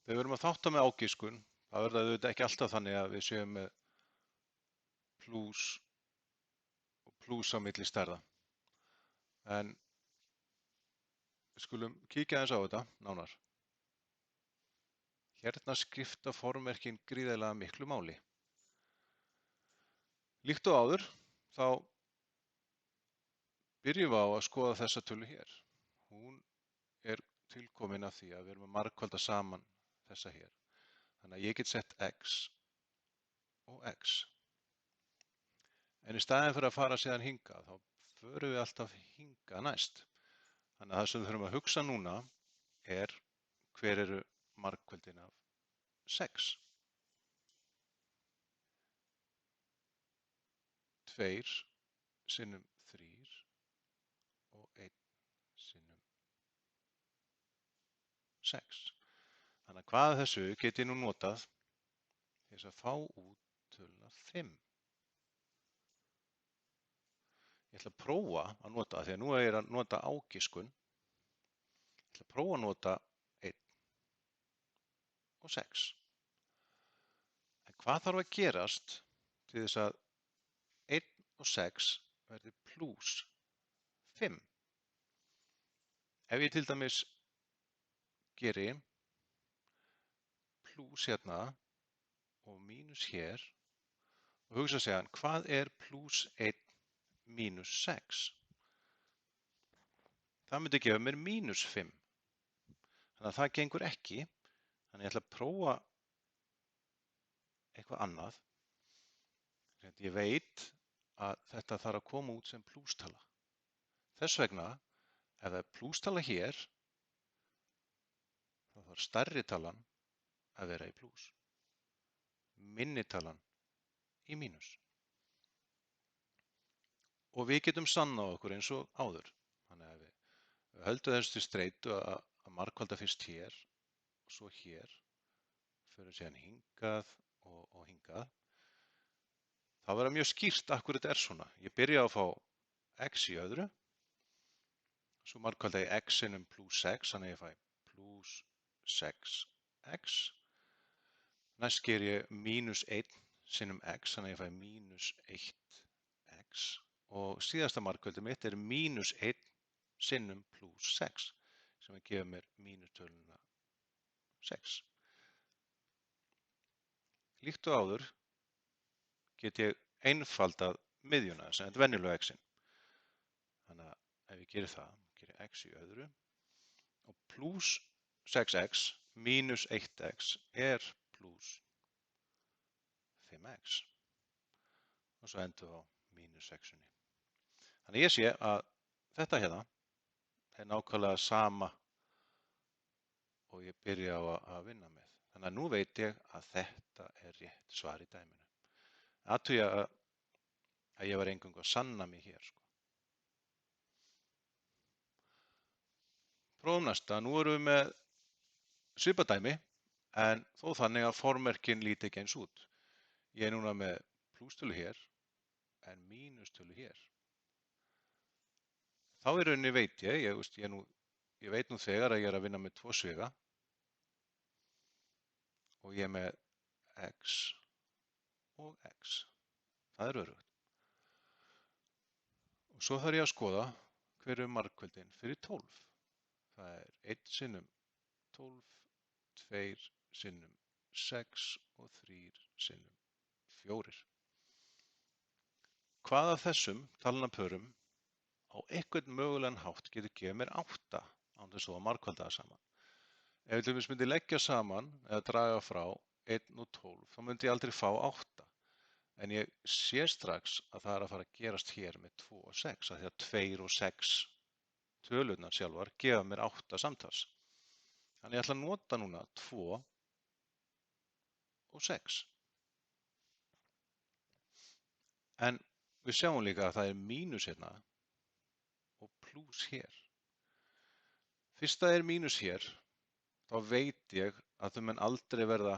Þegar við erum að þátta með ágiskun, þá er það auðvitað ekki alltaf þannig að við séum með plús og plús á milli stærða. En við skulum kíkja aðeins á þetta nánar. Hérna skipta formerkin gríðarlega miklu máli. Líkt og áður, þá byrjum við á að skoða þessa tölu hér. Hún er tilkomin af því að við erum að margfalda saman þessa hér. Þannig að ég get sett x og x. En í staðinn fyrir að fara síðan hingað, þá förum við alltaf hingað næst. Þannig að það sem við þurfum að hugsa núna er hver eru margföldin af 6. 2 sinnum 3 og 1 sinnum 6. Þannig að hvað af þessu get ég nú notað til þess að fá út töluna 5. Ég ætla að prófa að nota, því að nú er ég að nota ágiskun, ég ætla að prófa að nota 1 og 6. En hvað þarf að gerast til þess að 1 og 6 verði plús 5? Ef ég til dæmis geri plús hérna og mínus hér og hugsa sér hvað er plús 1 mínus 6? Það myndi gefa mér mínus 5. Þannig að það gengur ekki. Þannig að ég ætla að prófa eitthvað annað. Ég veit að þetta þarf að koma út sem plústala. Þess vegna, ef það er plústala hér, þá þarf stærri talan að vera í plús. Minni talan í mínus. Og við getum sannað okkur eins og áður. Þannig að við höldum þessu til streitu að margfalda fyrst hér og svo hér. Förum síðan hingað og hingað. Það verður mjög skýrt af hverju þetta er svona. Ég byrja að fá x í öðru. Svo margfalda ég x sinnum plús 6, þannig að ég fæ plús 6x. Næst ger ég mínus 1 sinnum x, þannig að ég fæ mínus 1x. Og síðasta margfaldi mitt er mínus 1 sinnum plús 6, sem gefur mér mínustöluna 6. Líkt og áður get ég einfaldað miðjuna, sem er venjulega x-in. Þannig að ef ég gerir það, gerir x í öðru og plús 6x mínus 1x er plús 5x. Og svo endur við á mínus 6-unni. Þannig ég sé að þetta hérna er nákvæmlega sama og ég byrja á að vinna með. Þannig að nú veit ég að þetta er rétt svar í dæminu. Athuga að ég var eingöngu að sanna mig hér. Prófum næsta. Nú erum við með svipað dæmi, en þó þannig að formerkin líti ekki eins út. Ég er núna með plústölu hér, en mínustölu hér. Þá í rauninni veit ég veit nú þegar að ég er að vinna með 2 sviga og ég er með x og x. Það er örugt. Og svo þarf ég að skoða hver er margföldin fyrir 12. Það er 1 sinnum 12, 2 sinnum 6 og 3 sinnum 4. Hvað af þessum talnapörum á einhvern mögulegan hátt getur gefið mér 8 án þess að margfalda það saman? Ef ég til dæmis myndi leggja saman eða draga frá 1 og 12, þá myndi ég aldrei fá 8. En ég sé strax að það er að fara að gerast hér með 2 og 6, af því að 2 og 6 tölurnar sjálfar gefa mér 8 samtals. Þannig ég ætla að nota núna 2 og 6. En við sjáum líka að það er mínus hérna og plús hér. Fyrst það er mínus hér, þá veit ég að þau mun aldrei verða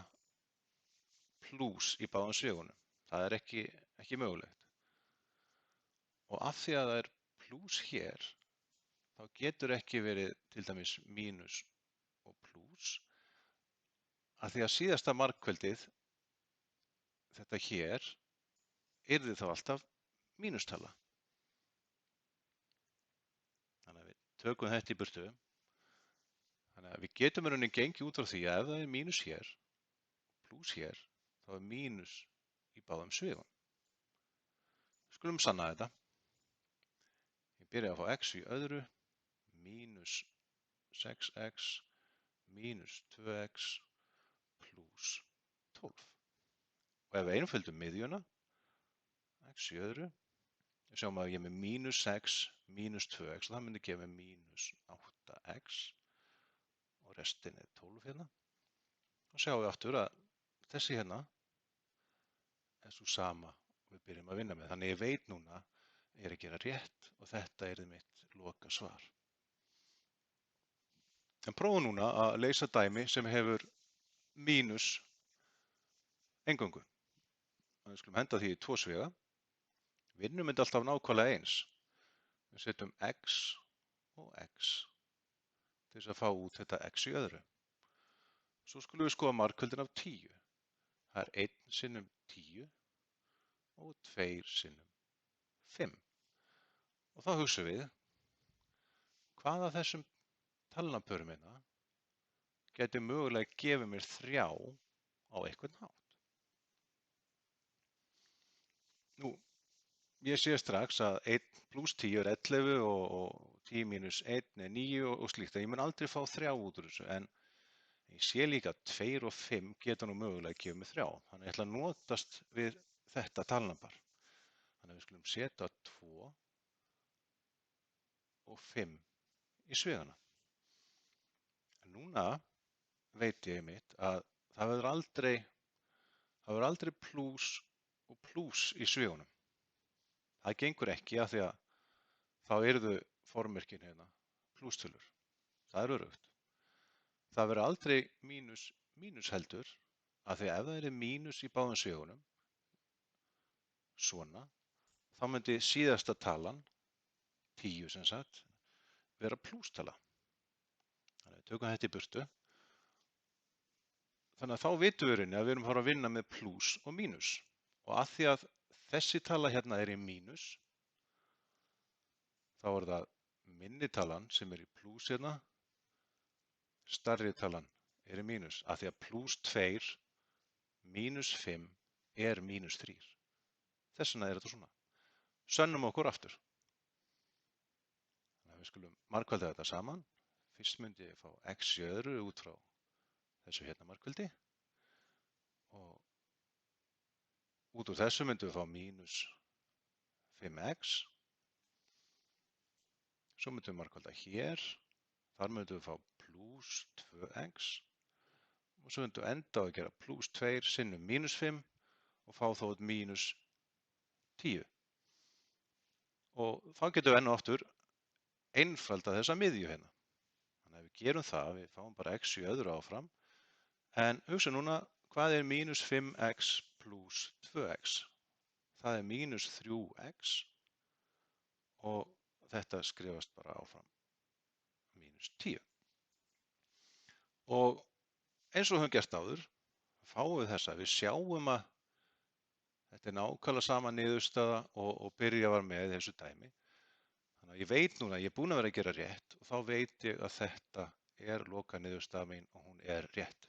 plús í báðum svigunum. Það er ekki mögulegt. Og af því að það er plús hér, þá getur ekki verið til dæmis mínus og plús. að því að síðasta margkveldið, þetta hér, yrði þá alltaf mínustala. Þannig að við tökum þetta í burtu. Þannig að við getum í rauninni gengið út frá því að ef það er mínus hér, plús hér, þá er mínus í báðum svigum. Skulum sanna þetta. Ég byrja að fá x í öðru, mínus 6x, mínus 2x, plús 12. Og ef við einföldum miðjuna, x í öðru, við sjáum að ég er með mínus 6, mínus 2x, og það myndi gefa mínus 8x, og restin er 12 hérna. Og sjáum við aftur að þessi hérna er svo sama og við byrjum að vinna með. Þannig ég veit núna að ég er að gera rétt og þetta er mitt loka svar. En prófum núna að leysa dæmi sem hefur mínus eingöngu. Þannig við skulum henda því í 2 sviga. Vinnum þetta alltaf nákvæmlega eins. Við setjum x og x til þess að fá út þetta x í öðru. Svo skulum við skoða margkvöldin af 10. Það er 1 sinnum 10 og 2 sinnum 5. Og þá hugsum við, hvað af þessum talnapörum hérna geti mögulega gefið mér 3 á einhvern hátt. Nú, ég sé strax að 1 pluss 10 er 11 og 10 mínus 1 er 9 og slíkt. Ég mun aldrei fá 3 út úr þessu, en ég sé líka að 2 og 5 geta nú mögulega að gefa mér 3. Þannig ég ætla að notast við þetta talnapar. Þannig að við skulum setja 2 og 5 í svigana. En núna veit ég mitt að það verður aldrei plús og plús í svigunum. Það gengur ekki af því að þá yrðu formerkin hérna plústölur. Það er örugt. Það verður aldrei mínus heldur, af því að ef það er mínus í báðum svigunum, svona, þá myndi síðasta talan, 10 sem sagt, vera plústala. Þannig að við tökum þetta í burtu. Þannig að þá vitum við að við erum að fara að vinna með plús og mínus. Og af því að þessi tala hérna er í mínus, þá er það minni talan sem er í plús hérna, stærri talan er í mínus, af því að plús 2 mínus 5 er mínus 3. Þess vegna er þetta svona. Sönnum okkur aftur. Þannig að við skulum margkvelda þetta saman. Fyrst myndi ég fá x í öðru út frá þessu hérna margkveldi. Og út úr þessu myndum við fá mínus 5x. Svo myndum við margkvelda hér. Þar myndum við fá plús 2x. Og svo myndum við enda á að gera plús 2 sinnum mínus 5 og fá þá út mínus 10. Og þá getum við enn og aftur einfalda þessa miðju hérna. Þannig að við gerum það, við fáum bara x í öðru áfram. En hugsa núna, hvað er mínus 5x pluss 2x? Það er mínus 3x og þetta skrifast bara áfram mínus 10. Og eins og við höfum gert áður, fáum við þessa, við sjáum að þetta er nákvæmlega sama niðurstaða og byrja var með þessu dæmi. Þannig að ég veit núna, ég er búinn að vera að gera rétt og þá veit ég að þetta er loka niðurstaða mín og hún er rétt.